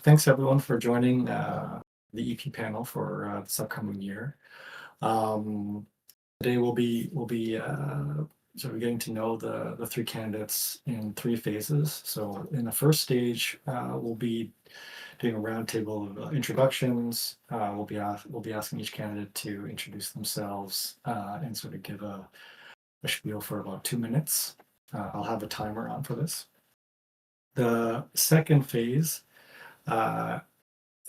Thanks everyone for joining the EP panel for this upcoming year. Today we'll be sort of getting to know the three candidates in three phases. So in the first stage, we'll be doing a roundtable of introductions. We'll be asking each candidate to introduce themselves and sort of give a spiel for about 2 minutes. I'll have a timer on for this. The second phase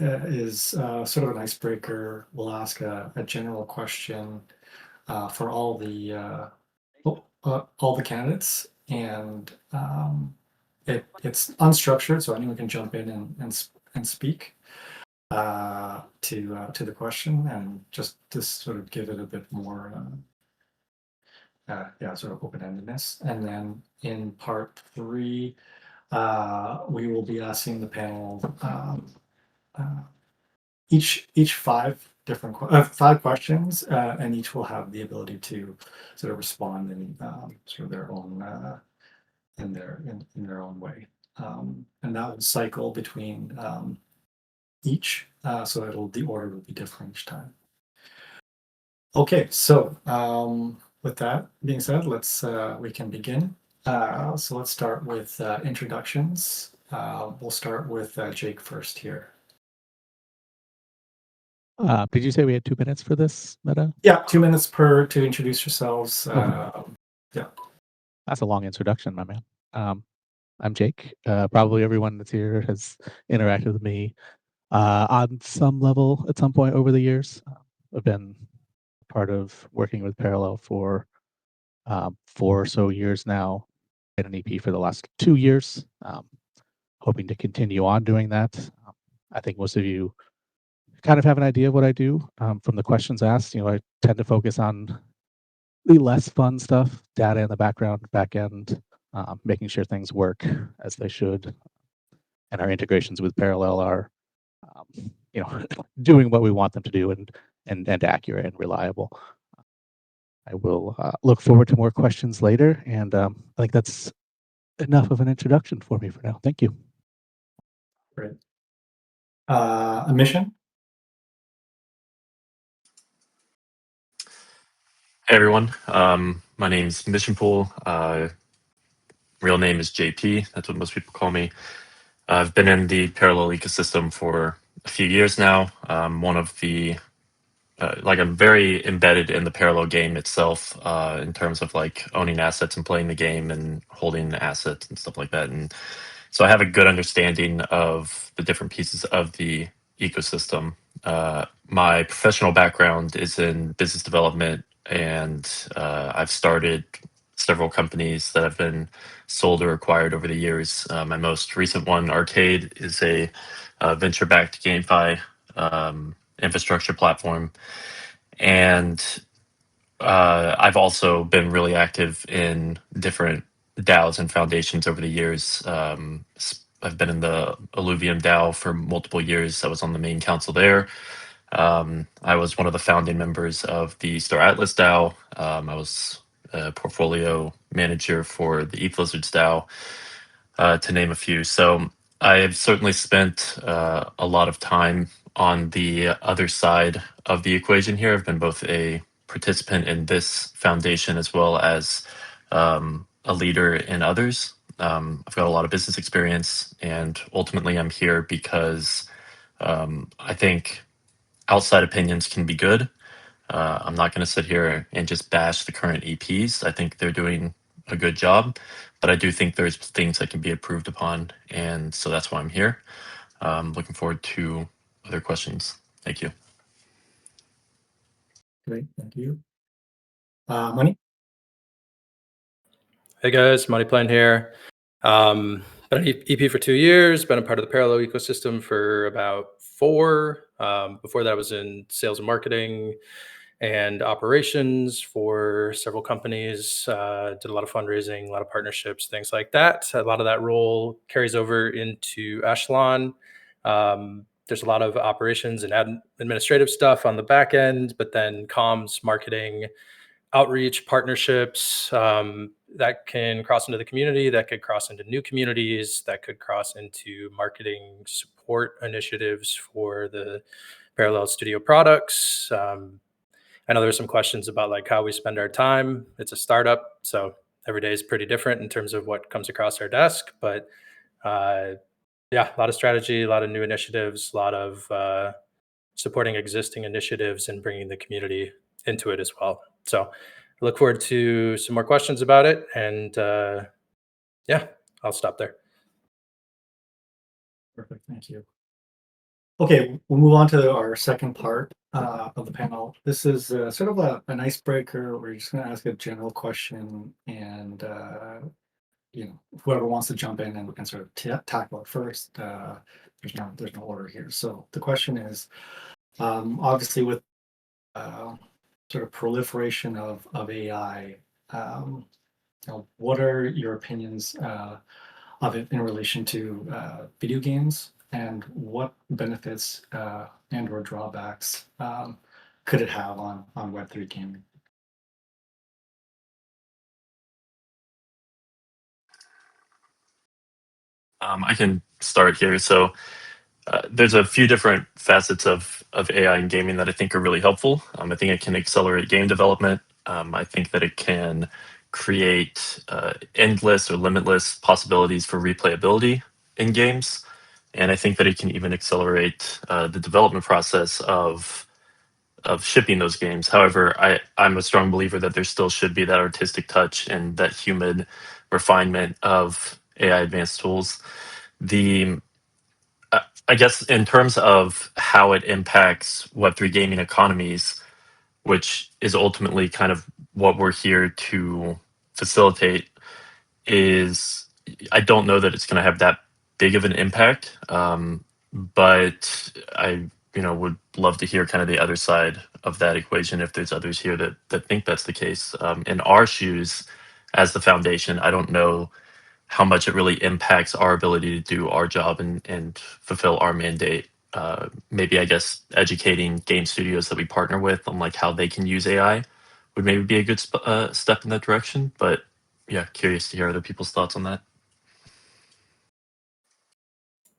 is sort of an icebreaker. We'll ask a general question for all the candidates, and it's unstructured, so anyone can jump in and speak to the question, and just to sort of give it a bit more sort of open-endedness. And then in part three, we will be asking the panel each five questions, and each will have the ability to sort of respond in sort of their own in their own way, and that will cycle between each, so the order will be different each time. Okay, so with that being said, we can begin. So let's start with introductions. We'll start with Jake first here. Did you say we had 2 minutes for this, Meta? Yeah, 2 minutes to introduce yourselves. Yeah. That's a long introduction, my man. I'm Jake. Probably everyone that's here has interacted with me on some level at some point over the years. I've been part of working with Parallel for 4 or so years now. Been an EP for the last 2 years. Hoping to continue on doing that. I think most of you kind of have an idea of what I do from the questions asked. I tend to focus on the less fun stuff, data in the background, back end, making sure things work as they should, and our integrations with Parallel are, doing what we want them to do and accurate and reliable. I will look forward to more questions later, and I think that's enough of an introduction for me for now. Thank you. Great. Mission. Hey everyone, my name is Missionpoole. Real name is JP. That's what most people call me. I've been in the Parallel ecosystem for a few years now. One of the I'm very embedded in the Parallel game itself in terms of like owning assets and playing the game and holding assets and stuff like that. And so I have a good understanding of the different pieces of the ecosystem. My professional background is in business development, and I've started several companies that have been sold or acquired over the years. My most recent one, Arcade, is a venture-backed GameFi infrastructure platform. And I've also been really active in different DAOs and foundations over the years. I've been in the Illuvium DAO for multiple years. I was on the main council there. I was one of the founding members of the Star Atlas DAO. I was a portfolio manager for the ETH Lizards DAO, to name a few. So I've certainly spent a lot of time on the other side of the equation here. I've been both a participant in this foundation as well as a leader in others. I've got a lot of business experience, and ultimately I'm here because I think outside opinions can be good. I'm not going to sit here and just bash the current EPs. I think they're doing a good job, but I do think there's things that can be improved upon, and so that's why I'm here. Looking forward to other questions. Thank you. Great, thank you. Money. Hey guys, Moneyplan here. Been an EP for 2 years, been a part of the Parallel ecosystem for about 4. Before that, I was in sales and marketing and operations for several companies, did a lot of fundraising, a lot of partnerships, things like that. A lot of that role carries over into Echelon. There's a lot of operations and administrative stuff on the back end, but then comms, marketing, outreach, partnerships that can cross into the community, that could cross into new communities, that could cross into marketing support initiatives for the Parallel Studio products. I know there's some questions about like how we spend our time. It's a startup, so every day is pretty different in terms of what comes across our desk. But yeah, a lot of strategy, a lot of new initiatives, a lot of supporting existing initiatives and bringing the community into it as well. So I look forward to some more questions about it. And yeah, I'll stop there. Perfect, thank you. Okay, we'll move on to our second part of the panel. This is sort of an icebreaker. We're just going to ask a general question, and whoever wants to jump in and sort of tackle it first. There's no order here. So the question is, obviously, with sort of proliferation of AI, what are your opinions of it in relation to video games, and what benefits and or drawbacks could it have on Web3 gaming? I can start here. So there's a few different facets of AI in gaming that I think are really helpful. I think it can accelerate game development. I think that it can create endless or limitless possibilities for replayability in games. And I think that it can even accelerate the development process of shipping those games. However, I'm a strong believer that there still should be that artistic touch and that human refinement of AI advanced tools. The I guess in terms of how it impacts Web3 gaming economies, which is ultimately kind of what we're here to facilitate, is I don't know that it's going to have that big of an impact. But I, would love to hear kind of the other side of that equation if there's others here that think that's the case. In our shoes, as the foundation, I don't know how much it really impacts our ability to do our job and fulfill our mandate. Maybe I guess educating game studios that we partner with on like how they can use AI would maybe be a good step in that direction. But yeah, curious to hear other people's thoughts on that.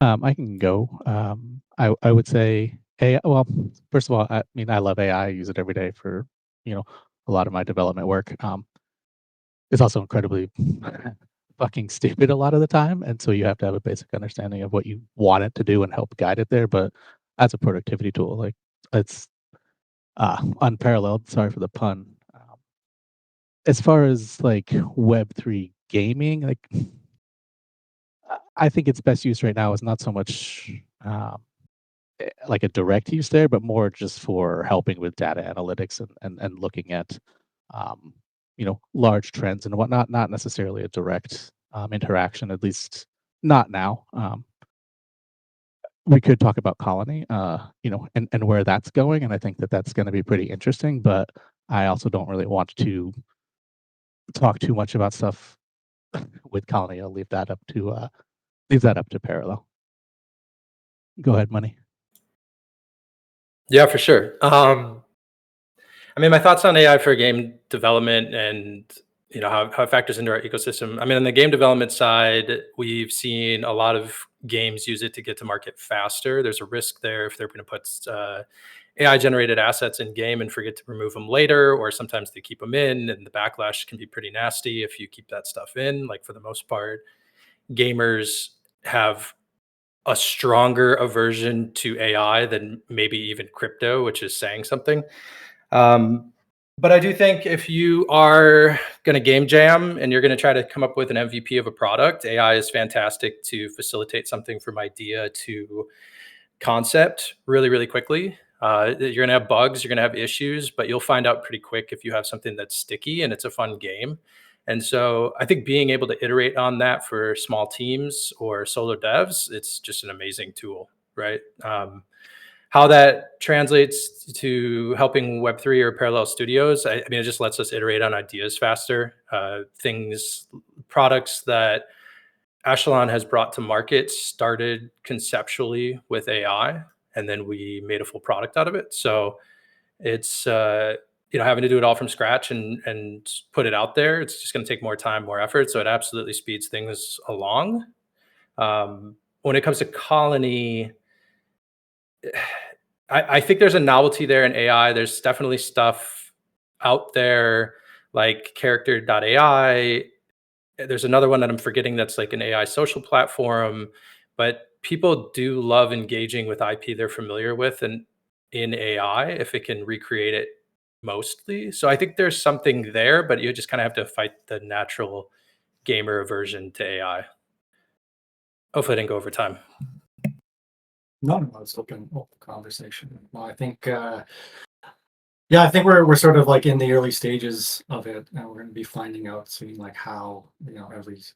I can go. I would say AI. Well, first of all, I mean I love AI. I use it every day for a lot of my development work. It's also incredibly fucking stupid a lot of the time, and so you have to have a basic understanding of what you want it to do and help guide it there. But as a productivity tool, like it's unparalleled. Sorry for the pun. As far as like Web3 gaming, like I think its best use right now is not so much like a direct use there, but more just for helping with data analytics and looking at um, large trends and whatnot. Not necessarily a direct interaction, at least not now. We could talk about Colony, and where that's going, and I think that that's going to be pretty interesting. But I also don't really want to talk too much about stuff with Colony. I'll leave that up to Parallel. Go ahead, Money. Yeah, for sure. I mean, my thoughts on AI for game development and how it factors into our ecosystem. I mean, on the game development side, we've seen a lot of games use it to get to market faster. There's a risk there if they're going to put AI generated assets in game and forget to remove them later, or sometimes they keep them in, and the backlash can be pretty nasty if you keep that stuff in. Like for the most part, gamers have a stronger aversion to AI than maybe even crypto, which is saying something. But I do think if you are going to game jam and you're going to try to come up with an MVP of a product, AI is fantastic to facilitate something from idea to concept really, really quickly. You're going to have bugs, you're going to have issues, but you'll find out pretty quick if you have something that's sticky and it's a fun game. And so I think being able to iterate on that for small teams or solo devs, it's just an amazing tool, right? How that translates to helping Web3 or parallel studios, I mean, it just lets us iterate on ideas faster. Products that Echelon has brought to market started conceptually with AI, and then we made a full product out of it. So it's having to do it all from scratch and put it out there, it's just going to take more time, more effort. So it absolutely speeds things along. When it comes to Colony, I think there's a novelty there in AI. There's definitely stuff out there like character.ai. There's another one that I'm forgetting that's like an AI social platform, but people do love engaging with IP they're familiar with and in AI if it can recreate it mostly. So I think there's something there, but you just kind of have to fight the natural gamer aversion to AI. Hopefully I didn't go over time. No, it's open conversation. Well, I think, yeah, I think we're sort of like in the early stages of it, and we're going to be finding out soon, like how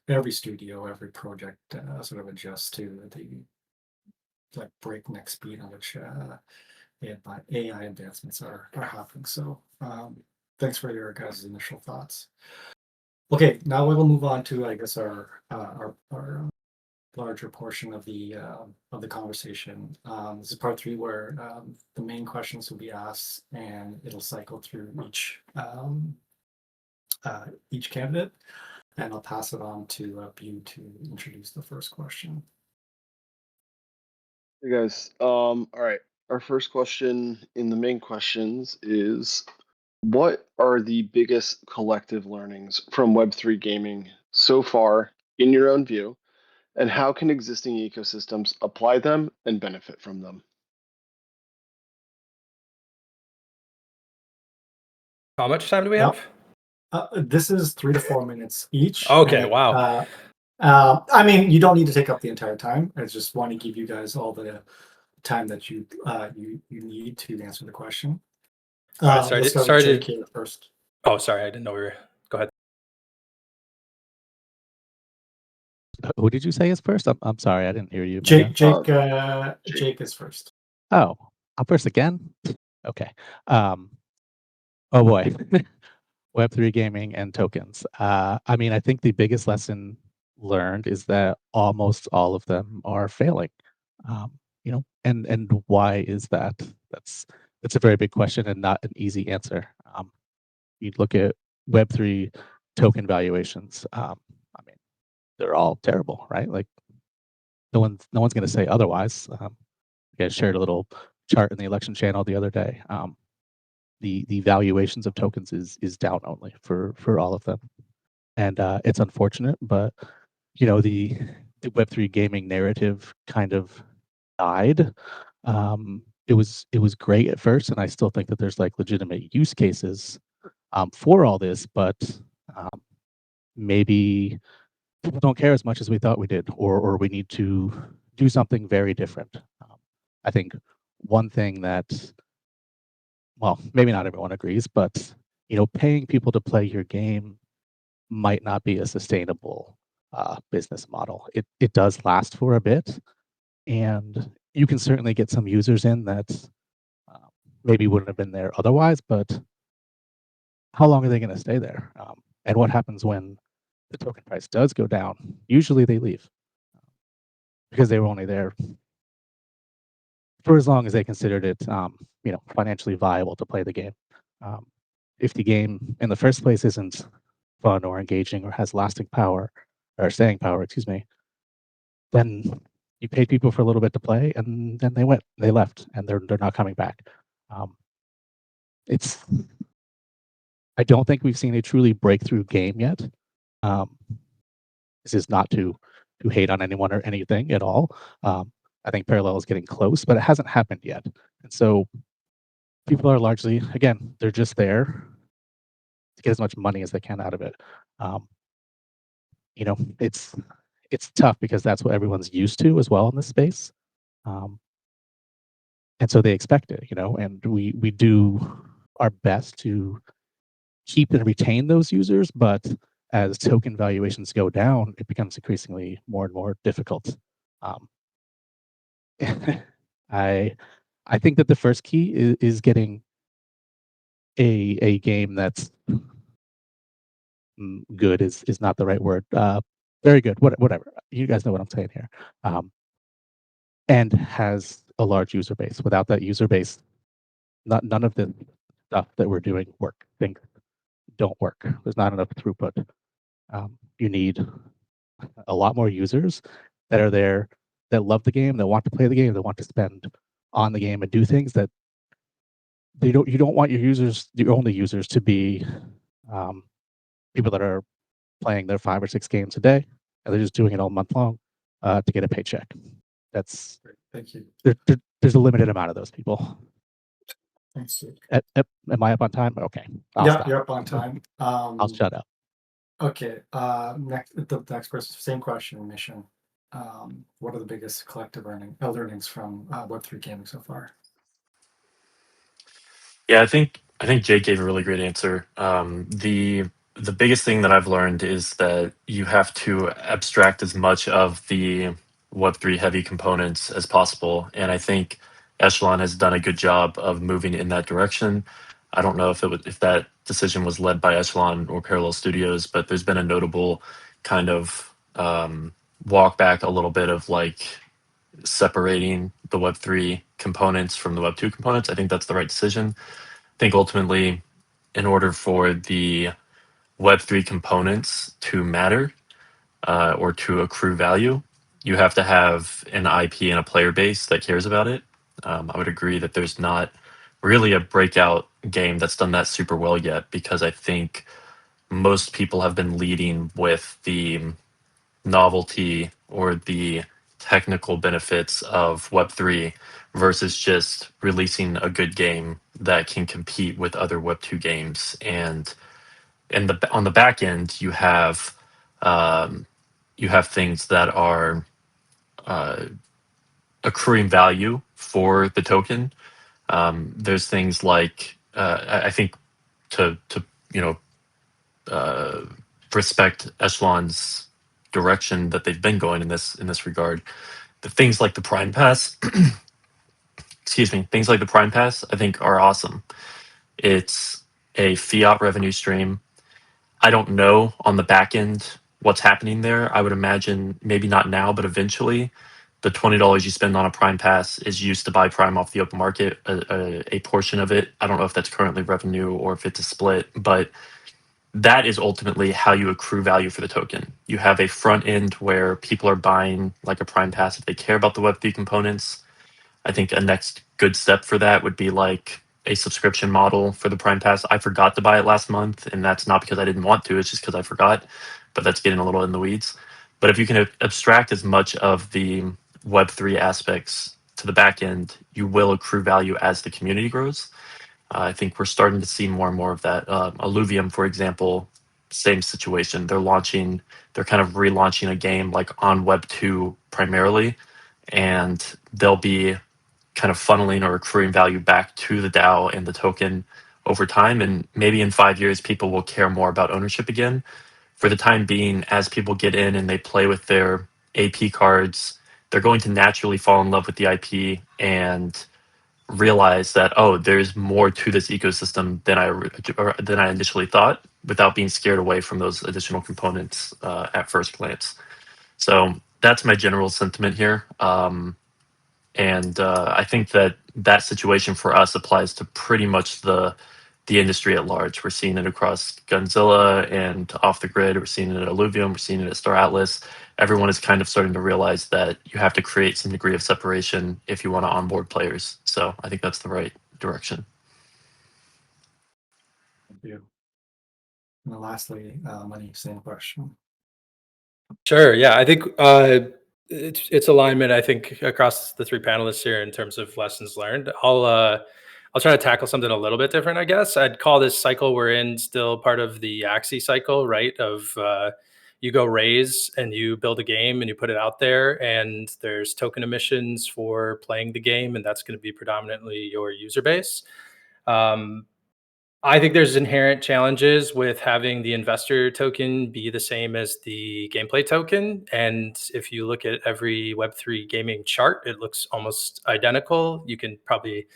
every studio, every project sort of adjusts to the like breakneck speed on which AI advancements are happening. So, thanks for your guys' initial thoughts. Okay, now we will move on to, I guess, our larger portion of the conversation. This is part 3, where the main questions will be asked, and it'll cycle through each candidate, and I'll pass it on to Bu to introduce the first question. Hey guys, all right. Our first question in the main questions is, what are the biggest collective learnings from Web3 gaming so far, in your own view, and how can existing ecosystems apply them and benefit from them? How much time do we Yep. have? This is 3 to 4 minutes each. Okay, and, wow. I mean, you don't need to take up the entire time. I just want to give you guys all the time that you need to answer the question. All right, sorry, Let's start sorry with to- Jake here first. Oh, sorry, I didn't know we were. Go ahead. Who did you say is first? I'm sorry, I didn't hear you. Jake, Jake. Jake is first. Oh, I'm first again? Okay. Oh boy. Web3 gaming and tokens. I mean, I think the biggest lesson learned is that almost all of them are failing. And why is that? That's a very big question and not an easy answer. You look at Web3 token valuations. I mean, they're all terrible, right? Like, no one's going to say otherwise. I shared a little chart in the election channel the other day. The valuations of tokens is down only for all of them, and it's unfortunate, but the Web3 gaming narrative kind of died. It was great at first, and I still think that there's like legitimate use cases for all this, but maybe people don't care as much as we thought we did, or we need to do something very different. I think one thing that, well, maybe not everyone agrees, but paying people to play your game might not be a sustainable business model. It does last for a bit, and you can certainly get some users in that maybe wouldn't have been there otherwise. But how long are they going to stay there? And what happens when the token price does go down? Usually they leave because they were only there for as long as they considered it, financially viable to play the game. If the game in the first place isn't fun or engaging or has lasting power or staying power, excuse me, then you paid people for a little bit to play, and then they left, and they're not coming back. I don't think we've seen a truly breakthrough game yet. This is not to hate on anyone or anything at all. I think Parallel is getting close, but it hasn't happened yet. And so people are largely, again, they're just there to get as much money as they can out of it. It's tough because that's what everyone's used to as well in this space. And so they expect it, and we do our best to keep and retain those users, but as token valuations go down, it becomes increasingly more and more difficult. I think that the first key is getting a game that's good is not the right word. Very good, whatever. You guys know what I'm saying here. And has a large user base. Without that user base, none of the stuff that we're doing work. Things don't work. There's not enough throughput. You need a lot more users that are there, that love the game, that want to play the game, that want to spend on the game and do things that you don't want your only users to be people that are playing their 5 or 6 games a day, and they're just doing it all month long to get a paycheck. That's Great. Thank you. there's a limited amount of those people. Thanks, Jake. Am I up on time? Okay, I'll Yeah, stop. you're up on time. I'll shut up. Okay. The next person, same question, Mission. What are the biggest collective learnings from Web3 gaming so far? Yeah, I think Jake gave a really great answer. The biggest thing that I've learned is that you have to abstract as much of the Web3 heavy components as possible, and I think Echelon has done a good job of moving in that direction. I don't know if that decision was led by Echelon or Parallel Studios, but there's been a notable kind of walk back a little bit of like separating the Web3 components from the Web2 components. I think that's the right decision. I think ultimately, in order for the Web3 components to matter or to accrue value, you have to have an IP and a player base that cares about it. I would agree that there's not really a breakout game that's done that super well yet, because I think most people have been leading with the novelty or the technical benefits of Web3 versus just releasing a good game that can compete with other Web2 games. And on the back end, you have things that are uh, accruing value for the token. There's things like I think to you know uh, respect Echelon's direction that they've been going in this regard. The things like the Prime Pass, excuse me, things like the Prime Pass, I think are awesome. It's a fiat revenue stream. I don't know on the back end what's happening there. I would imagine maybe not now, but eventually, the $20 you spend on a Prime Pass is used to buy Prime off the open market. A portion of it. I don't know if that's currently revenue or if it's a split, but that is ultimately how you accrue value for the token. You have a front end where people are buying like a Prime Pass if they care about the Web3 components. I think a next good step for that would be like a subscription model for the Prime Pass. I forgot to buy it last month, and that's not because I didn't want to, it's just because I forgot, but that's getting a little in the weeds. But if you can abstract as much of the Web3 aspects to the back end, you will accrue value as the community grows. I think we're starting to see more and more of that. Alluvium, for example, same situation. They're kind of relaunching a game like on Web 2 primarily, and they'll be kind of funneling or accruing value back to the DAO and the token over time. And maybe in 5 years, people will care more about ownership again. For the time being, as people get in and they play with their AP cards, they're going to naturally fall in love with the IP and realize that, oh, there's more to this ecosystem than I initially thought, without being scared away from those additional components at first glance. So that's my general sentiment here. And I think that situation for us applies to pretty much the industry at large. We're seeing it across Gunzilla and Off the Grid. We're seeing it at Alluvium. We're seeing it at Star Atlas. Everyone is kind of starting to realize that you have to create some degree of separation if you want to onboard players. So I think that's the right direction. Thank you. And then lastly, Money, same question. Sure. Yeah, I think it's alignment. I think across the three panelists here in terms of lessons learned. I'll try to tackle something a little bit different. I guess I'd call this cycle we're in still part of the Axie cycle, right? Of you go raise and you build a game and you put it out there, and there's token emissions for playing the game, and that's going to be predominantly your user base. I think there's inherent challenges with having the investor token be the same as the gameplay token. And if you look at every Web3 gaming chart, it looks almost identical. You can probably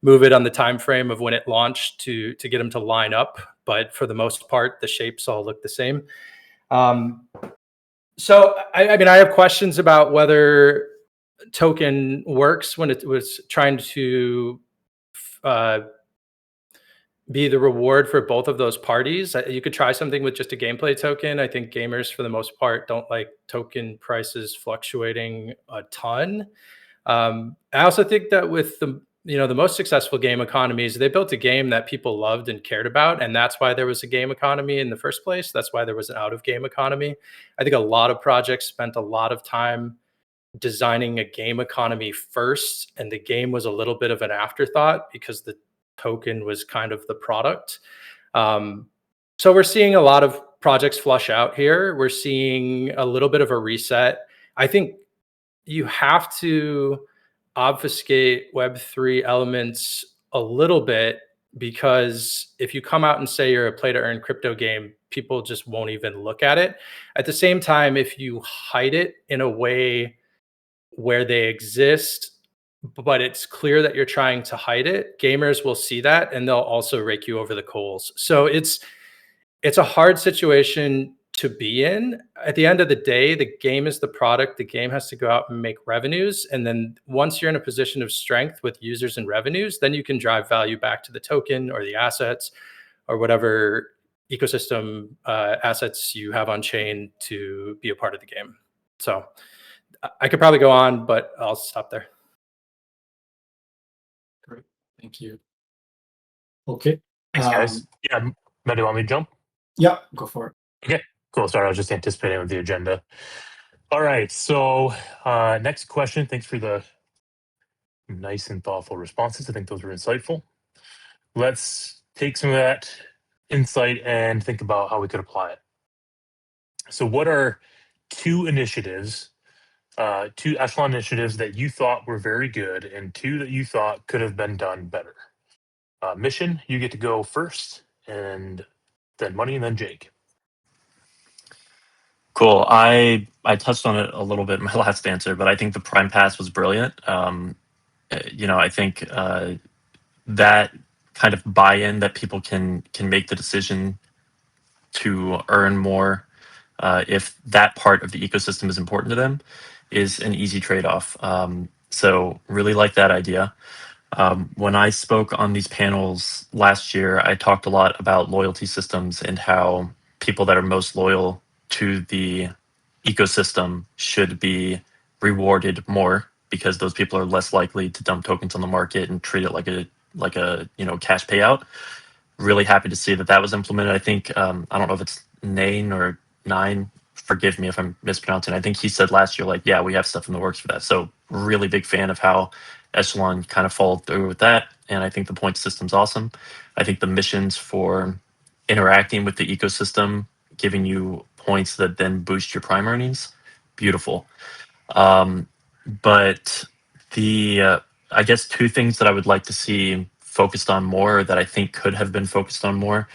move it on the time frame of when it launched to get them to line up. But for the most part, the shapes all look the same. So, I mean, I have questions about whether token works when it was trying to be the reward for both of those parties. You could try something with just a gameplay token. I think gamers, for the most part, don't like token prices fluctuating a ton. I also think that with the most successful game economies, they built a game that people loved and cared about, and that's why there was a game economy in the first place. That's why there was an out of game economy. I think a lot of projects spent a lot of time designing a game economy first, and the game was a little bit of an afterthought because the token was kind of the product. Um, so we're seeing a lot of projects flush out here. We're seeing a little bit of a reset. I think you have to obfuscate Web3 elements a little bit, because if you come out and say you're a play to earn crypto game, people just won't even look at it. At the same time, if you hide it in a way where they exist, but it's clear that you're trying to hide it, gamers will see that and they'll also rake you over the coals. So it's a hard situation to be in. At the end of the day, the game is the product. The game has to go out and make revenues. And then once you're in a position of strength with users and revenues, then you can drive value back to the token or the assets or whatever ecosystem assets you have on chain to be a part of the game. So I could probably go on, but I'll stop there. Great, thank you. Okay. Thanks, guys. Yeah, Matt, do you want me to jump? Yeah, go for it. Okay, cool. Sorry, I was just anticipating with the agenda. All right, so next question. Thanks for the nice and thoughtful responses. I think those were insightful. Let's take some of that insight and think about how we could apply it. So what are two initiatives, two echelon initiatives that you thought were very good and two that you thought could have been done better? Mission, you get to go first, and then Money, and then Jake. Cool. I touched on it a little bit in my last answer, but I think the Prime Pass was brilliant. I think that kind of buy-in that people can make the decision to earn more if that part of the ecosystem is important to them is an easy trade-off. So really like that idea. When I spoke on these panels last year, I talked a lot about loyalty systems and how people that are most loyal to the ecosystem should be rewarded more, because those people are less likely to dump tokens on the market and treat it like a cash payout. Really happy to see that that was implemented. I think I don't know if it's Nain or Nine. Forgive me if I'm mispronouncing. I think he said last year, like, yeah, we have stuff in the works for that. So really big fan of how Echelon kind of followed through with that. And I think the point system's awesome. I think the missions for interacting with the ecosystem, giving you points that then boost your prime earnings, beautiful. But the I guess two things that I would like to see focused on more, that I think could have been focused on more.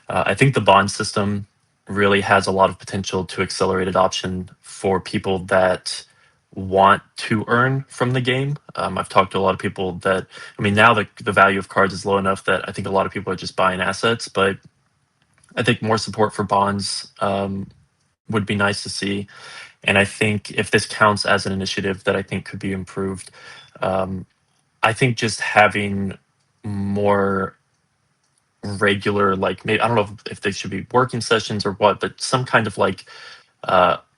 I think the bond system really has a lot of potential to accelerate adoption for people that want to earn from the game. I've talked to a lot of people that, I mean, now the value of cards is low enough that I think a lot of people are just buying assets, but I think more support for bonds would be nice to see. And I think if this counts as an initiative that I think could be improved, I think just having more regular, like, maybe I don't know if they should be working sessions or what, but some kind of like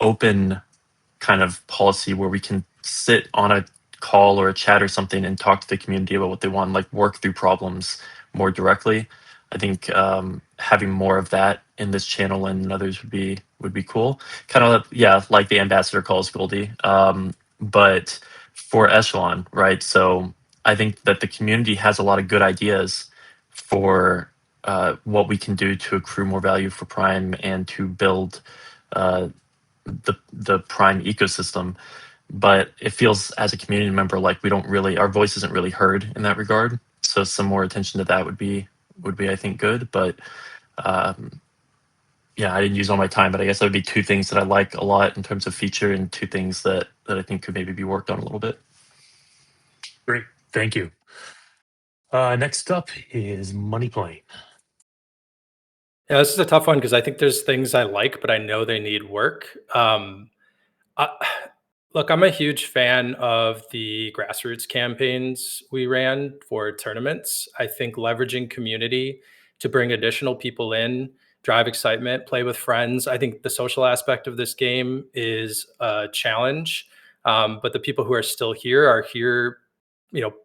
open kind of policy where we can sit on a call or a chat or something and talk to the community about what they want, like work through problems more directly. I think having more of that in this channel and others would be cool. Kind of, yeah, like the ambassador calls Goldie, but for Echelon, right? So I think that the community has a lot of good ideas for what we can do to accrue more value for Prime and to build the Prime ecosystem. But it feels, as a community member, like we don't really, our voice isn't really heard in that regard. So some more attention to that would be I think good. But yeah, I didn't use all my time, but I guess that would be two things that I like a lot in terms of feature, and two things that I think could maybe be worked on a little bit. Great, thank you. Next up is Money Plane. Yeah, this is a tough one because I think there's things I like, but I know they need work. I, look, I'm a huge fan of the grassroots campaigns we ran for tournaments. I think leveraging community to bring additional people in, drive excitement, play with friends. I think the social aspect of this game is a challenge. But the people who are still here are here,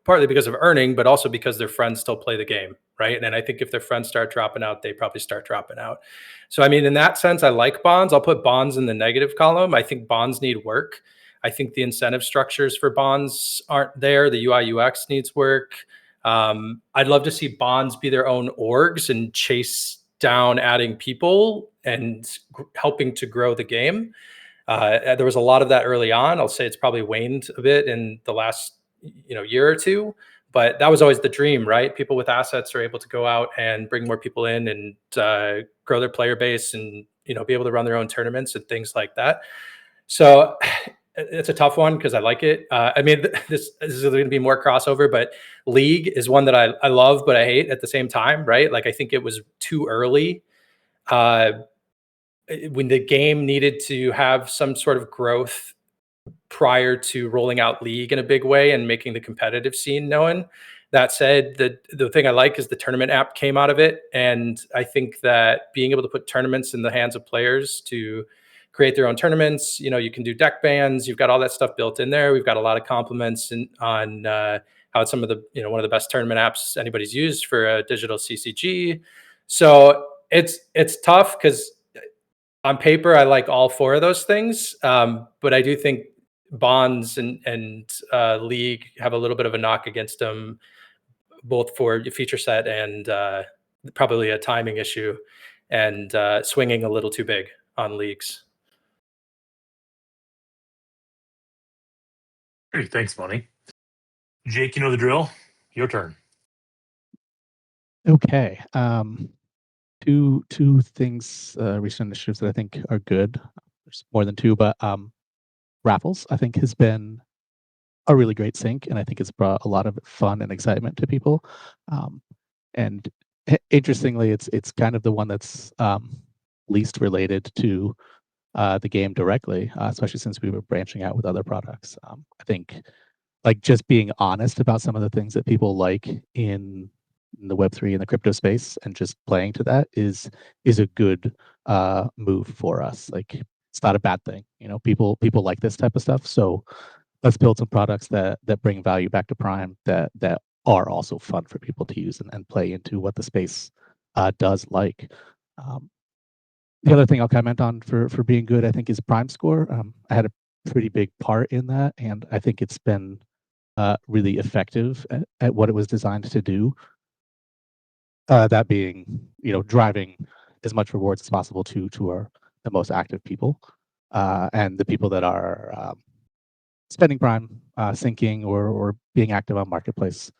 partly because of earning, but also because their friends still play the game, right? And I think if their friends start dropping out, they probably start dropping out. So, I mean, in that sense, I like bonds. I'll put bonds in the negative column. I think bonds need work. I think the incentive structures for bonds aren't there. The UI UX needs work. I'd love to see bonds be their own orgs and chase down adding people and helping to grow the game. There was a lot of that early on. I'll say it's probably waned a bit in the last year or two, but that was always the dream, right? People with assets are able to go out and bring more people in and grow their player base and be able to run their own tournaments and things like that. So it's a tough one because I like it. I mean, this is going to be more crossover, but League is one that I love, but I hate at the same time, right? Like I think it was too early. When the game needed to have some sort of growth prior to rolling out League in a big way and making the competitive scene known. That said, the thing I like is the tournament app came out of it. And I think that being able to put tournaments in the hands of players to create their own tournaments, you can do deck bans, you've got all that stuff built in there. We've got a lot of compliments on how it's some of the, one of the best tournament apps anybody's used for a digital CCG. So it's tough because on paper, I like all four of those things. But I do think bonds and League have a little bit of a knock against them, both for feature set and probably a timing issue and swinging a little too big on leagues. Great, thanks, Money. Jake, you know the drill. Your turn. Okay. Two things, recent initiatives that I think are good. There's more than two, but raffles I think has been a really great sync, and I think it's brought a lot of fun and excitement to people. And interestingly, it's kind of the one that's least related to the game directly, especially since we were branching out with other products. I think like just being honest about some of the things that people like in the Web3 and the crypto space and just playing to that is a good move for us. Like it's not a bad thing. People like this type of stuff. So let's build some products that bring value back to Prime that are also fun for people to use and play into what the space does like. The other thing I'll comment on for being good, I think, is Prime Score. I had a pretty big part in that, and I think it's been really effective at what it was designed to do. That being, driving as much rewards as possible to the most active people, and the people that are spending Prime, syncing or being active on Marketplace.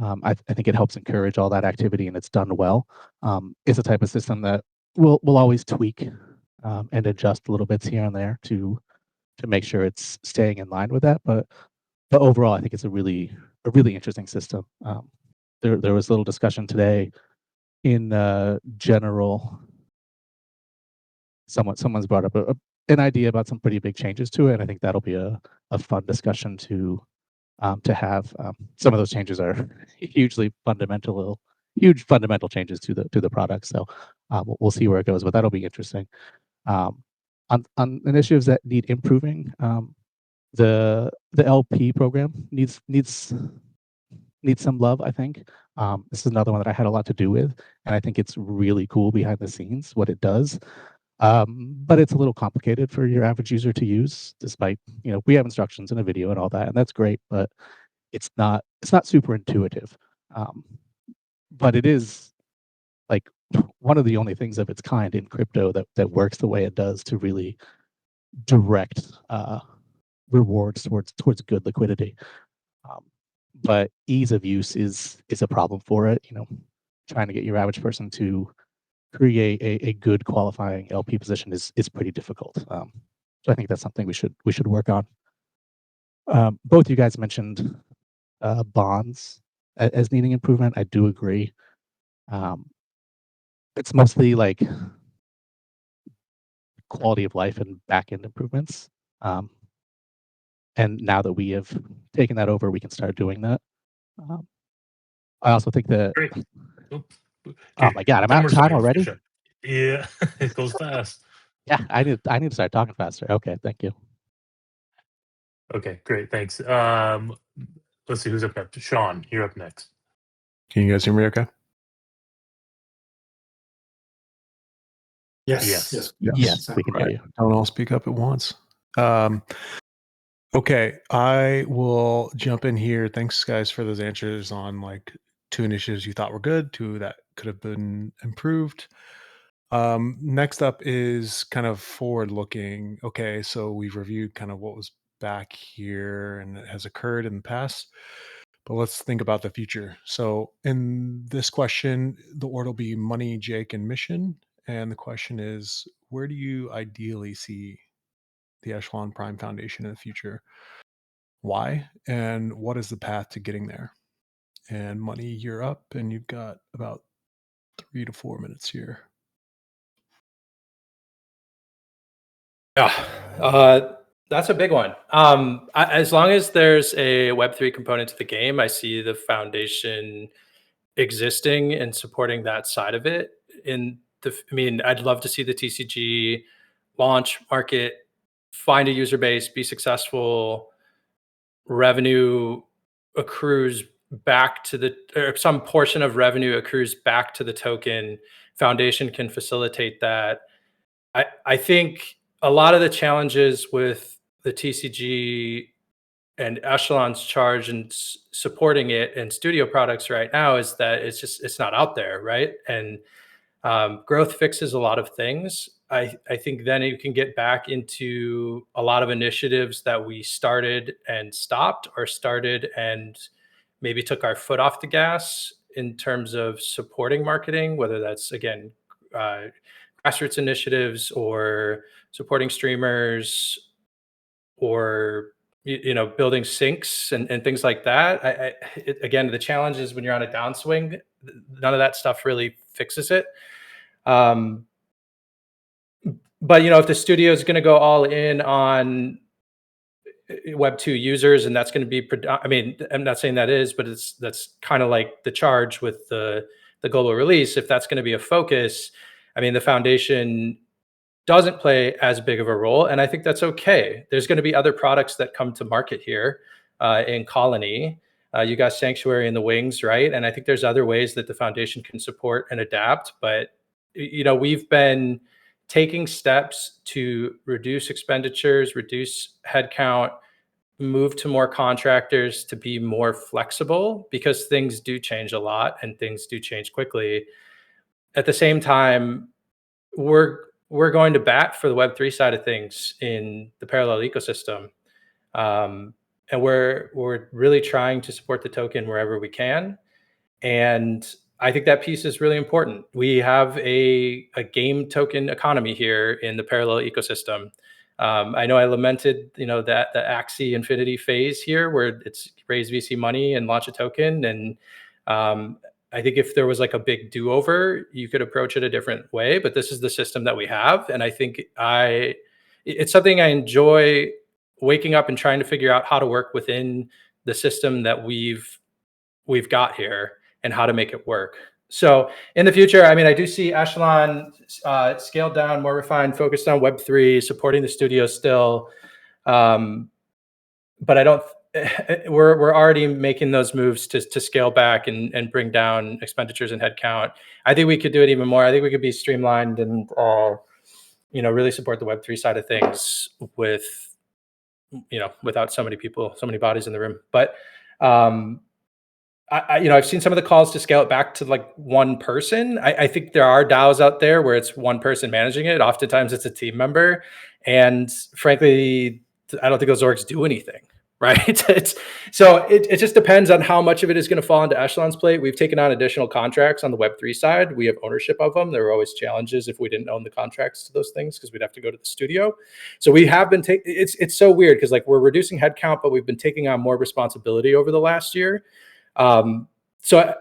I think it helps encourage all that activity, and it's done well. It's a type of system that we'll always tweak and adjust little bits here and there to make sure it's staying in line with that. But overall, I think it's a really interesting system. There was a little discussion today in general. Someone's brought up an idea about some pretty big changes to it, and I think that'll be a fun discussion to have. Some of those changes are huge fundamental changes to the product. So we'll see where it goes, but that'll be interesting. On initiatives that need improving, the LP program needs some love, I think. This is another one that I had a lot to do with, and I think it's really cool behind the scenes what it does. But it's a little complicated for your average user to use, despite we have instructions in a video and all that, and that's great, but it's not super intuitive. But it is like one of the only things of its kind in crypto that works the way it does to really direct rewards towards good liquidity. But ease of use is a problem for it. Trying to get your average person to create a good qualifying LP position is pretty difficult. So I think that's something we should work on. Both you guys mentioned bonds as needing improvement. I do agree. It's mostly like quality of life and back-end improvements. And now that we have taken that over, we can start doing that. I also think that Great. Cool. Oh my God, I'm 10 out more of time seconds. already? Finish up. Yeah, it goes fast. Yeah, I need to start talking faster. Okay, thank you. Okay, great. Thanks. Let's see who's up next. Sean, you're up next. Can you guys hear me okay? Yes. Yes. Yes. Yes, we can hear Right. you. Don't all speak up at once. Okay, I will jump in here. Thanks, guys, for those answers on like 2 initiatives you thought were good, 2 that could have been improved. Next up is kind of forward looking. Okay, so we've reviewed kind of what was back here and it has occurred in the past, but let's think about the future. So in this question, the order will be money, Jake, and mission. And the question is, where do you ideally see the Echelon Prime Foundation in the future? Why? And what is the path to getting there? And money, you're up, and you've got about 3 to 4 minutes here. Yeah, that's a big one. As long as there's a Web3 component to the game, I see the foundation existing and supporting that side of it. I mean, I'd love to see the TCG launch, market, find a user base, be successful, revenue accrues back to the, or some portion of revenue accrues back to the token. Foundation can facilitate that. I think a lot of the challenges with the TCG and Echelon's charge and supporting it and studio products right now is that it's not out there, right? And growth fixes a lot of things. I think then you can get back into a lot of initiatives that we started and stopped, or started and maybe took our foot off the gas in terms of supporting marketing, whether that's, again, uh, grassroots initiatives or supporting streamers, or building sinks and things like that. Again, the challenge is when you're on a downswing, none of that stuff really fixes it. Um, but if the studio is going to go all in on Web 2 users, and that's going to be, I mean, I'm not saying that is, but that's kind of like the charge with the global release. If that's going to be a focus, I mean, the foundation doesn't play as big of a role, and I think that's okay. There's going to be other products that come to market here in Colony. You got Sanctuary in the wings, right? And I think there's other ways that the foundation can support and adapt. But we've been taking steps to reduce expenditures, reduce headcount, move to more contractors, to be more flexible, because things do change a lot and things do change quickly. At the same time, we're going to bat for the Web3 side of things in the parallel ecosystem, and we're really trying to support the token wherever we can. And I think that piece is really important. We have a game token economy here in the parallel ecosystem. I know I lamented, that the Axie Infinity phase here, where it's raise VC money and launch a token. And I think if there was like a big do-over, you could approach it a different way. But this is the system that we have, and I think it's something I enjoy, waking up and trying to figure out how to work within the system that we've got here and how to make it work. So in the future, I mean, I do see Echelon scaled down, more refined, focused on Web3, supporting the studio still. But I don't. We're already making those moves to scale back and bring down expenditures and headcount. I think we could do it even more. I think we could be streamlined and really support the Web3 side of things with without so many people, so many bodies in the room. But I've seen some of the calls to scale it back to like one person. I think there are DAOs out there where it's one person managing it. Oftentimes it's a team member. And frankly, I don't think those orgs do anything, right? It just depends on how much of it is going to fall into Echelon's plate. We've taken on additional contracts on the Web3 side. We have ownership of them. There were always challenges if we didn't own the contracts to those things, because we'd have to go to the studio. So we have been it's so weird, because like we're reducing headcount, but we've been taking on more responsibility over the last year. So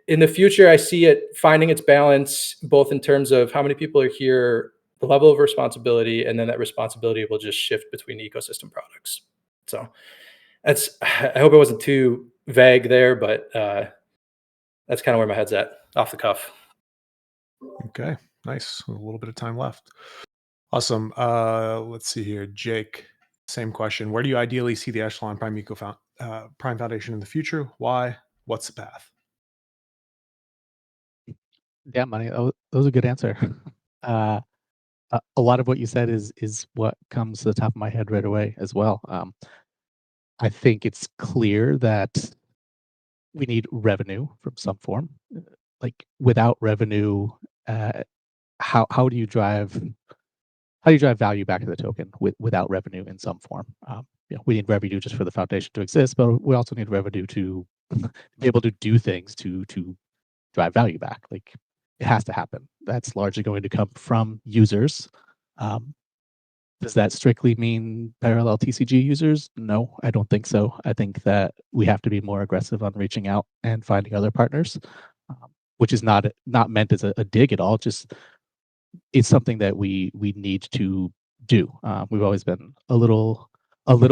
in the future, I see it finding its balance, both in terms of how many people are here, the level of responsibility, and then that responsibility will just shift between ecosystem products. So I hope it wasn't too vague there, but that's kind of where my head's at off the cuff. Okay, nice. A little bit of time left. Awesome. Let's see here, Jake. Same question. Where do you ideally see the Echelon Prime Foundation in the future? Why? What's the path? Yeah, money. That was a good answer. A lot of what you said is what comes to the top of my head right away as well. I think it's clear that we need revenue from some form. Like without revenue, how do you drive value back to the token without revenue in some form? We need revenue just for the foundation to exist, but we also need revenue to be able to do things to drive value back. Like it has to happen. That's largely going to come from users. Does that strictly mean parallel TCG users? No, I don't think so. I think that we have to be more aggressive on reaching out and finding other partners, which is not meant as a dig at all. Just it's something that we need to do. We've always been a little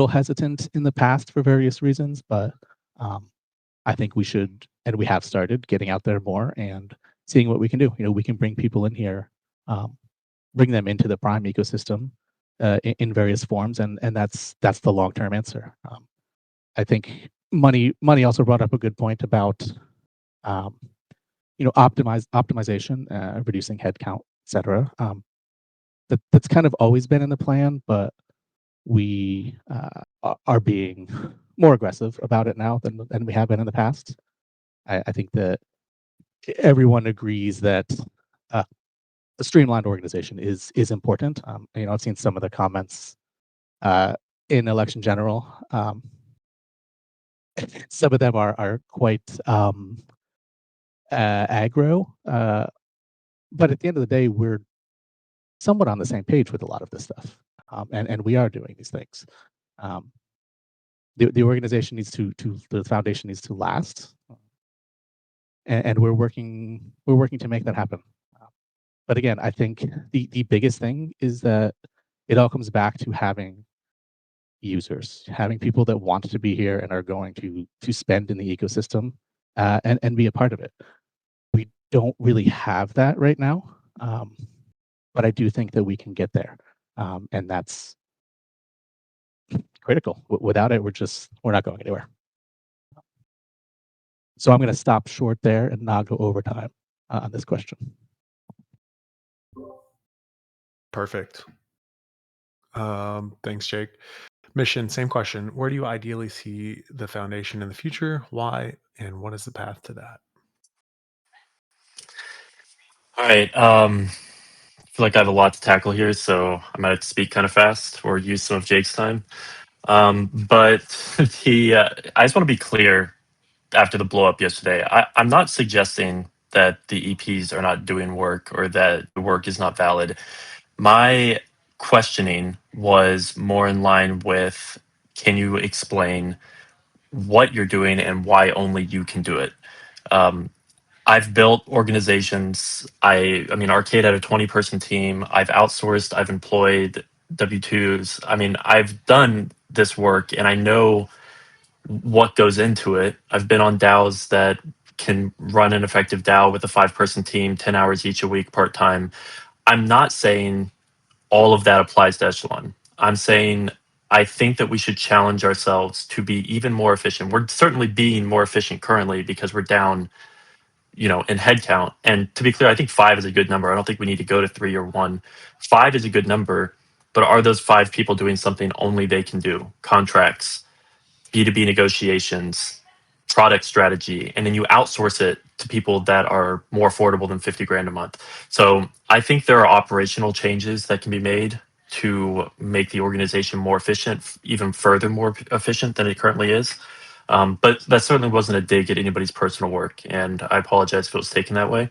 hesitant in the past for various reasons, but I think we should, and we have started getting out there more and seeing what we can do. We can bring people in here, bring them into the Prime ecosystem in various forms, and that's the long term answer. I think money also brought up a good point about optimization, reducing headcount, etc. That's kind of always been in the plan, but we are being more aggressive about it now than we have been in the past. I think that everyone agrees that a streamlined organization is important. I've seen some of the comments in election general. Some of them are quite aggro, but at the end of the day, we're somewhat on the same page with a lot of this stuff, and we are doing these things. The organization needs the foundation needs to last, and we're working to make that happen. But again, I think the biggest thing is that it all comes back to having users, having people that want to be here and are going to spend in the ecosystem and be a part of it. We don't really have that right now, but I do think that we can get there, and that's critical. Without it, we're not going anywhere. So I'm going to stop short there and not go overtime on this question. Perfect. Thanks, Jake. Mission, same question. Where do you ideally see the foundation in the future? Why? And what is the path to that? All right. I feel like I have a lot to tackle here, so I might have to speak kind of fast or use some of Jake's time. But I just want to be clear after the blow up yesterday. I'm not suggesting that the EPs are not doing work or that the work is not valid. My questioning was more in line with, can you explain what you're doing and why only you can do it? I've built organizations. I mean, Arcade had a 20-person team. I've outsourced. I've employed W-2s. I mean, I've done this work and I know what goes into it. I've been on DAOs that can run an effective DAO with a 5-person team, 10 hours each a week, part-time. I'm not saying all of that applies to Echelon. I'm saying I think that we should challenge ourselves to be even more efficient. We're certainly being more efficient currently because we're down, in headcount. And to be clear, I think 5 is a good number. I don't think we need to go to 3 or 1. 5 is a good number, but are those 5 people doing something only they can do? Contracts, B2B negotiations, product strategy, and then you outsource it to people that are more affordable than 50 grand a month. So I think there are operational changes that can be made to make the organization more efficient, even further more efficient than it currently is. But that certainly wasn't a dig at anybody's personal work, and I apologize if it was taken that way.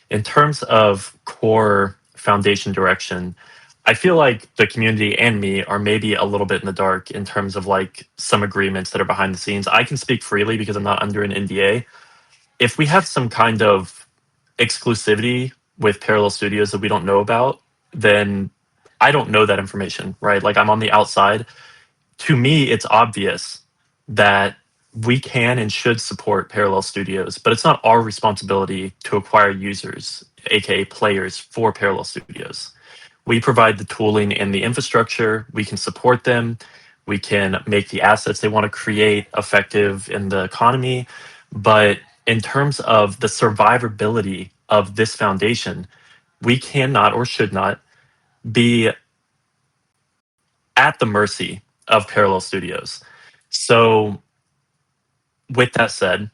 In terms of core foundation direction, I feel like the community and me are maybe a little bit in the dark in terms of like some agreements that are behind the scenes. I can speak freely because I'm not under an NDA. If we have some kind of exclusivity with parallel studios that we don't know about, then I don't know that information, right? Like I'm on the outside. To me, it's obvious that we can and should support parallel studios, but it's not our responsibility to acquire users, aka players, for parallel studios. We provide the tooling and the infrastructure. We can support them. We can make the assets they want to create effective in the economy. But in terms of the survivability of this foundation, we cannot or should not be at the mercy of parallel studios. So, with that said,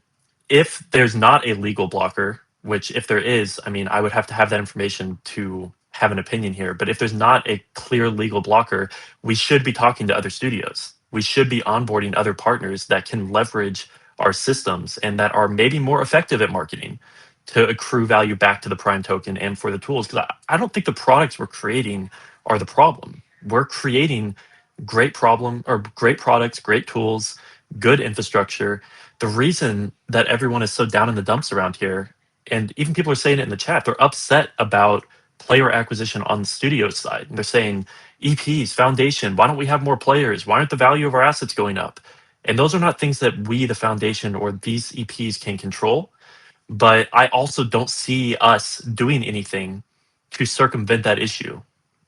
if there's not a legal blocker, which if there is, I mean, I would have to have that information to have an opinion here. But if there's not a clear legal blocker, we should be talking to other studios. We should be onboarding other partners that can leverage our systems and that are maybe more effective at marketing to accrue value back to the Prime token and for the tools. Because I don't think the products we're creating are the problem. We're creating great products, great tools, good infrastructure. The reason that everyone is so down in the dumps around here, and even people are saying it in the chat, they're upset about player acquisition on the studio side. And they're saying, EPs, foundation, why don't we have more players? Why aren't the value of our assets going up? And those are not things that we, the foundation, or these EPs can control. But I also don't see us doing anything to circumvent that issue,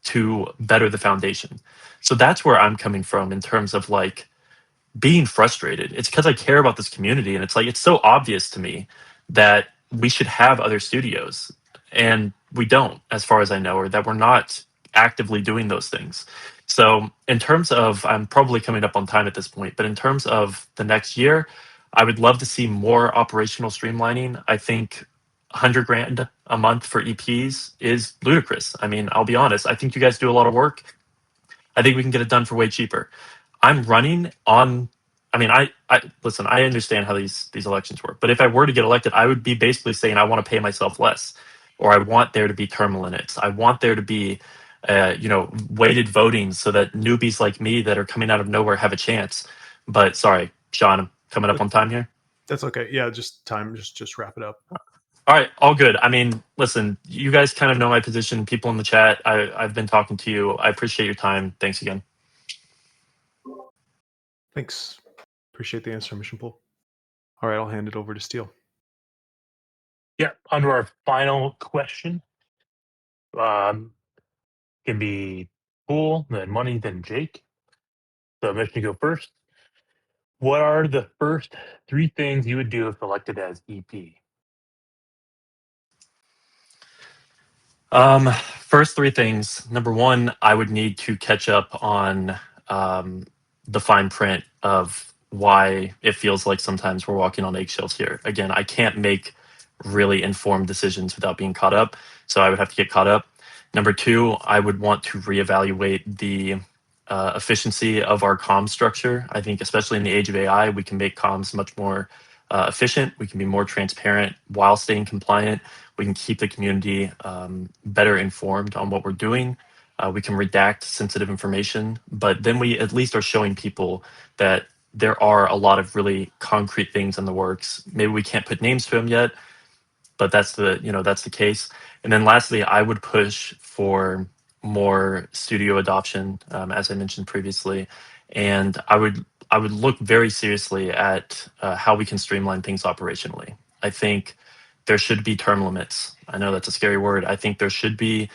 to better the foundation. So that's where I'm coming from in terms of like, being frustrated. It's because I care about this community, and it's like it's so obvious to me that we should have other studios, and we don't, as far as I know, or that we're not actively doing those things. So, in terms of, I'm probably coming up on time at this point, but in terms of the next year, I would love to see more operational streamlining. I think 100 grand a month for EPs is ludicrous. I mean, I'll be honest. I think you guys do a lot of work. I think we can get it done for way cheaper. I'm running on. I mean, I listen. I understand how these elections work, but if I were to get elected, I would be basically saying I want to pay myself less, or I want there to be term limits. I want there to be, weighted voting so that newbies like me that are coming out of nowhere have a chance. But sorry, Sean, I'm coming up on time here. That's okay. Yeah, just time. Just wrap it up. All right, all good. I mean, listen, you guys kind of know my position. People in the chat, I've been talking to you. I appreciate your time. Thanks again. Thanks. Appreciate the answer, Missionpoole. All right, I'll hand it over to Steele. Yeah, on to our final question. Can be Pool, then Money, then Jake. So Mission, go first. What are the first three things you would do if elected as EP? First three things. Number one, I would need to catch up on the fine print of why it feels like sometimes we're walking on eggshells here. Again, I can't make really informed decisions without being caught up, so I would have to get caught up. Number two, I would want to reevaluate the efficiency of our comms structure. I think, especially in the age of AI, we can make comms much more efficient. We can be more transparent while staying compliant. We can keep the community better informed on what we're doing. We can redact sensitive information, but then we at least are showing people that there are a lot of really concrete things in the works. Maybe we can't put names to them yet, but that's the case. And then lastly, I would push for more studio adoption, as I mentioned previously, and I would look very seriously at how we can streamline things operationally. I think there should be term limits. I know that's a scary word. I think there should be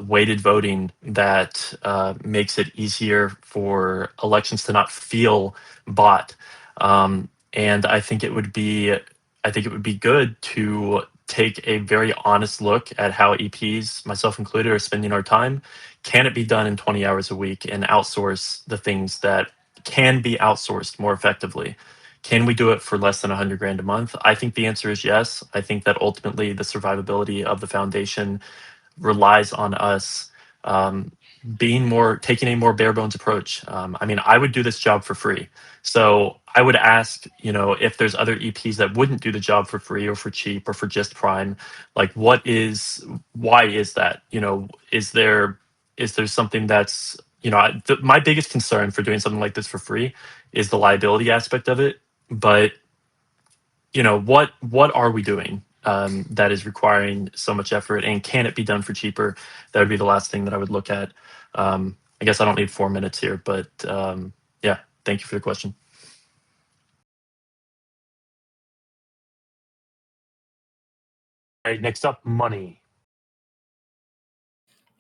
weighted voting that makes it easier for elections to not feel bought. And I think it would be good to take a very honest look at how EPs, myself included, are spending our time. Can it be done in 20 hours a week and outsource the things that can be outsourced more effectively? Can we do it for less than 100 grand a month? I think the answer is yes. I think that ultimately the survivability of the foundation relies on us taking a more bare bones approach. I mean, I would do this job for free. So I would ask, if there's other EPs that wouldn't do the job for free or for cheap or for just Prime, like why is that? Is there something that's, my biggest concern for doing something like this for free is the liability aspect of it. But what are we doing that is requiring so much effort, and can it be done for cheaper? That would be the last thing that I would look at. I guess I don't need 4 minutes here, but yeah, thank you for the question. All right, next up, money.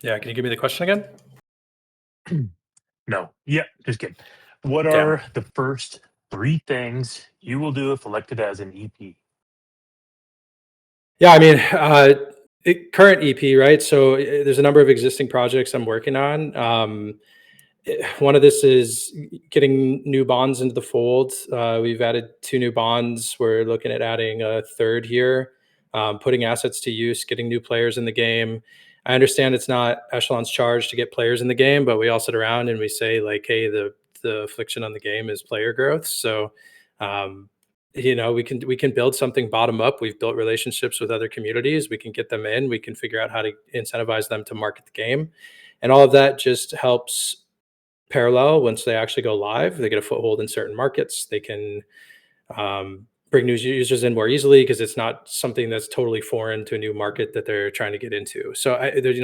Yeah, can you give me the question again? No, yeah, just kidding. What Okay. are the first 3 things you will do if elected as an EP? Yeah, I mean, current EP, right? So there's a number of existing projects I'm working on. One of this is getting new bonds into the fold. We've added 2 new bonds. We're looking at adding a third here, putting assets to use, getting new players in the game. I understand it's not Echelon's charge to get players in the game, but we all sit around and we say like, hey, the affliction on the game is player growth. So, um, we can build something bottom up. We've built relationships with other communities. We can get them in. We can figure out how to incentivize them to market the game, and all of that just helps Parallel. Once they actually go live, they get a foothold in certain markets. They can bring new users in more easily because it's not something that's totally foreign to a new market that they're trying to get into. So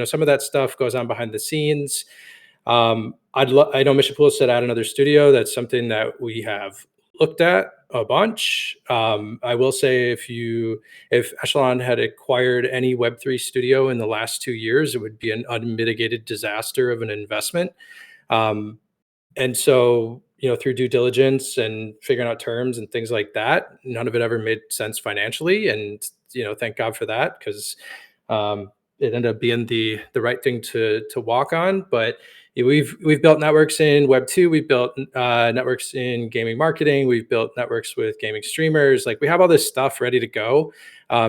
some of that stuff goes on behind the scenes. I know Missionpoole said add another studio. That's something that we have looked at a bunch. I will say if Echelon had acquired any Web3 studio in the last 2 years, it would be an unmitigated disaster of an investment. Um, and so, through due diligence and figuring out terms and things like that, none of it ever made sense financially. And, thank God for that, because it ended up being the right thing to walk on. But we've built networks in Web2. We've built networks in gaming marketing. We've built networks with gaming streamers. Like, we have all this stuff ready to go.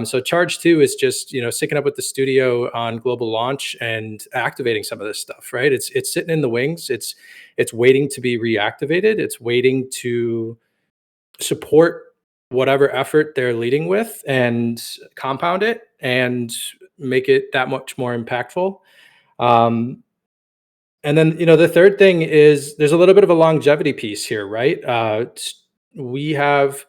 So charge 2 is just syncing up with the studio on global launch and activating some of this stuff. Right? It's sitting in the wings. It's waiting to be reactivated. It's waiting to support whatever effort they're leading with and compound it and make it that much more impactful. Um, and then, the third thing is there's a little bit of a longevity piece here, right? We have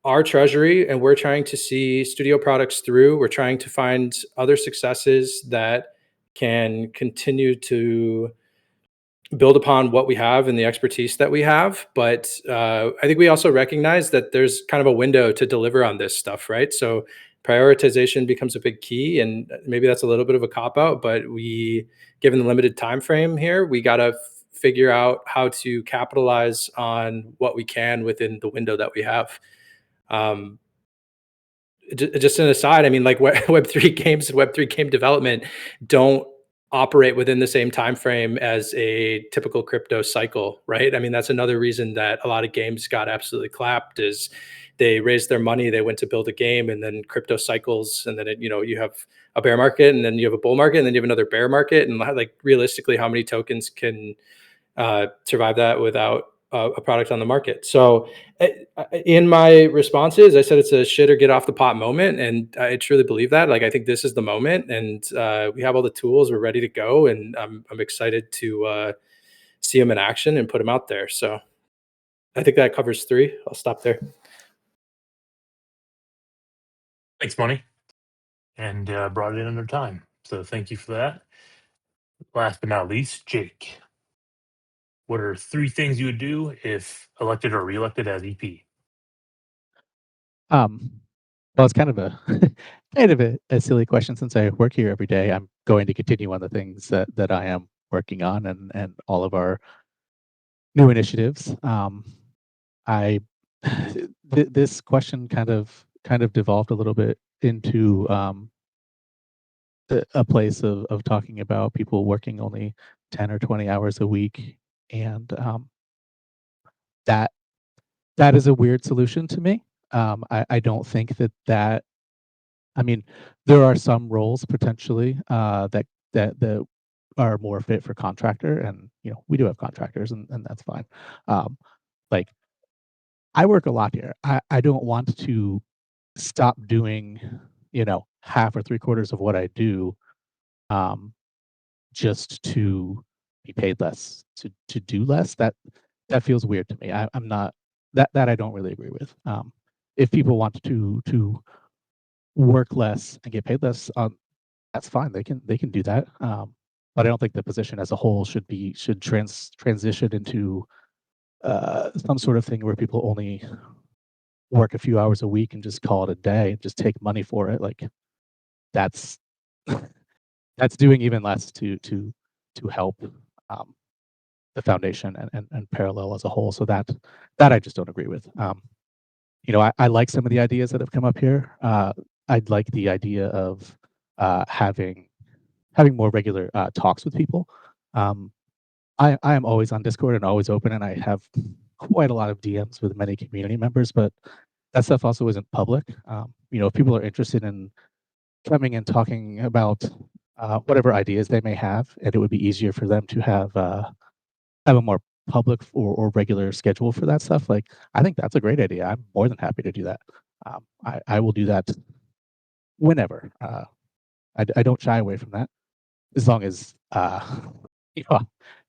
our treasury and we're trying to see studio products through. We're trying to find other successes that can continue to build upon what we have and the expertise that we have. But I think we also recognize that there's kind of a window to deliver on this stuff, right? So prioritization becomes a big key, and maybe that's a little bit of a cop out, but given the limited time frame here, we got to figure out how to capitalize on what we can within the window that we have. Um, just an aside, I mean, like Web3 games and Web3 game development don't operate within the same time frame as a typical crypto cycle, right? I mean, that's another reason that a lot of games got absolutely clapped is they raised their money, they went to build a game, and then crypto cycles, and then you have a bear market, and then you have a bull market, and then you have another bear market, and like realistically, how many tokens can survive that without a product on the market? So in my responses, I said it's a shit or get off the pot moment. And I truly believe that. Like, I think this is the moment, and we have all the tools, we're ready to go. And I'm excited to see them in action and put them out there. So I think that covers 3. I'll stop there. Thanks, Money. And brought it in under time. So thank you for that. Last but not least, Jake. What are 3 things you would do if elected or reelected as E EP? Well, it's kind of a kind of a silly question since I work here every day. I'm going to continue on the things that I am working on and all of our new initiatives. I this question kind of devolved a little bit into a place of talking about people working only 10 or 20 hours a week, and that that is a weird solution to me. I don't think that. I mean, there are some roles potentially that are more fit for contractor, and we do have contractors, and that's fine. Like, I work a lot here. I don't want to stop doing half or 3/4 of what I do, um, just to be paid less to do less. That feels weird to me. I'm not that I don't really agree with. If people want to work less and get paid less, that's fine. They can do that. But I don't think the position as a whole should transition into some sort of thing where people only work a few hours a week and just call it a day and just take money for it. Like, that's that's doing even less to help the foundation and parallel as a whole. So that I just don't agree with. I like some of the ideas that have come up here. I'd like the idea of having more regular talks with people. I am always on Discord and always open, and I have quite a lot of DMs with many community members, but that stuff also isn't public. If people are interested in coming and talking about whatever ideas they may have, and it would be easier for them to have a more public or regular schedule for that stuff. Like, I think that's a great idea. I'm more than happy to do that. I will do that whenever. I don't shy away from that, as long as you know,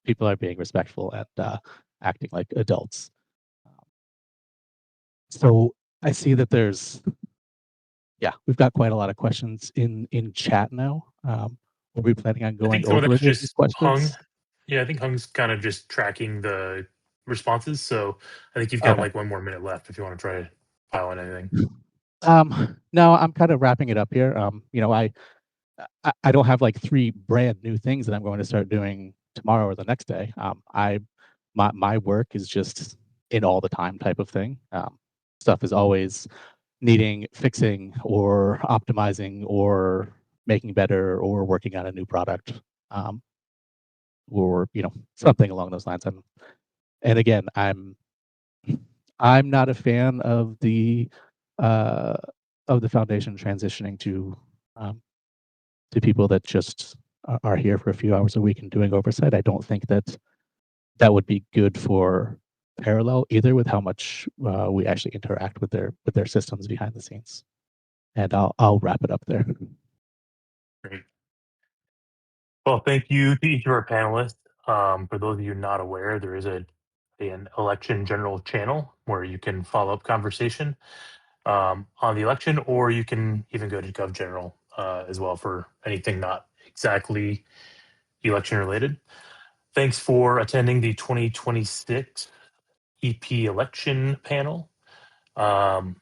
people are being respectful and acting like adults. So I see that we've got quite a lot of questions in chat now. Are we planning on I going think some of over that's any of these just Hung. questions? Yeah, I think Hung's kind of just tracking the responses. So I think you've got Okay. like 1 more minute left if you want to try to pile on anything. No, I'm kind of wrapping it up here. I don't have like 3 brand new things that I'm going to start doing tomorrow or the next day. My work is just an all the time type of thing. Stuff is always needing fixing or optimizing or making better or working on a new product, or something along those lines. And again, I'm not a fan of the foundation transitioning to people that just are here for a few hours a week and doing oversight. I don't think that would be good for parallel either, with how much we actually interact with their systems behind the scenes. And I'll wrap it up there. Great. Well, thank you to each of our panelists. For those of you not aware, there is an election general channel where you can follow up conversation on the election, or you can even go to Gov General as well for anything not exactly election related. Thanks for attending the 2026 EP election panel. And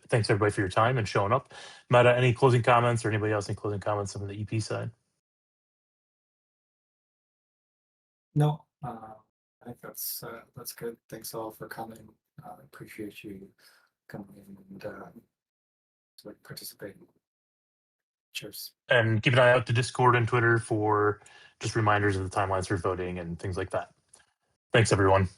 thanks everybody for your time and showing up. Meta, any closing comments, or anybody else any closing comments on the EP side? No, I think that's good. Thanks all for coming. Appreciate you coming in and participating. Cheers. And keep an eye out to Discord and Twitter for just reminders of the timelines for voting and things like that. Thanks, everyone.